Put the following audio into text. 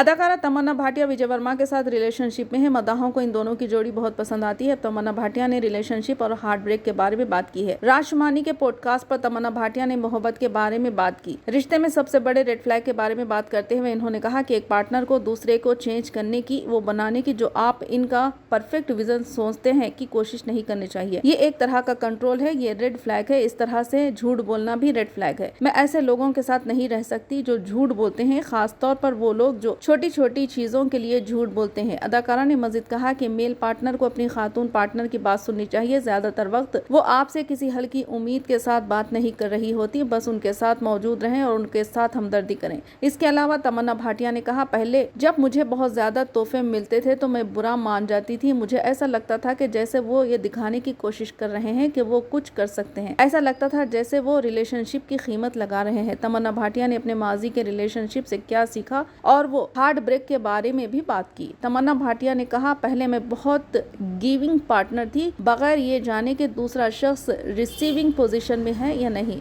अदाकारा तमन्ना भाटिया विजय वर्मा के साथ रिलेशनशिप में है। मदाहों को इन दोनों की जोड़ी बहुत पसंद आती है। तमन्ना भाटिया ने रिलेशनशिप और हार्ट ब्रेक के बारे में बात की है। राज शुमानी के पॉडकास्ट पर तमन्ना भाटिया ने मोहब्बत के बारे में बात की। रिश्ते में सबसे बड़े रेड फ्लैग के बारे में बात करते हुए इन्होंने कहा कि एक पार्टनर को दूसरे को चेंज करने की, वो बनाने की, जो आप इनका परफेक्ट विजन सोचते हैं कि कोशिश नहीं करनी चाहिए। ये एक तरह का कंट्रोल है, ये रेड फ्लैग है। इस तरह से झूठ बोलना भी रेड फ्लैग है। मैं ऐसे लोगों के साथ नहीं रह सकती जो झूठ बोलते हैं, खासतौर पर वो लोग जो छोटी छोटी चीजों के लिए झूठ बोलते हैं। अदाकारा ने मजीद कहा कि मेल पार्टनर को अपनी खातून पार्टनर की बात सुननी चाहिए। ज्यादातर वक्त वो आपसे किसी हल्की उम्मीद के साथ बात नहीं कर रही होती, बस उनके साथ मौजूद रहें और उनके साथ हमदर्दी करें। इसके अलावा तमन्ना भाटिया ने कहा, पहले जब मुझे बहुत ज्यादा तोहफे मिलते थे तो मैं बुरा मान जाती थी। मुझे ऐसा लगता था कि जैसे वो ये दिखाने की कोशिश कर रहे हैं कि वो कुछ कर सकते हैं। ऐसा लगता था जैसे वो रिलेशनशिप की कीमत लगा रहे हैं। तमन्ना भाटिया ने अपने माजी के रिलेशनशिप से क्या सीखा और वो हार्ट ब्रेक के बारे में भी बात की। तमन्ना भाटिया ने कहा, पहले मैं बहुत गिविंग पार्टनर थी, बगैर ये जाने कि दूसरा शख्स रिसीविंग पोजीशन में है या नहीं।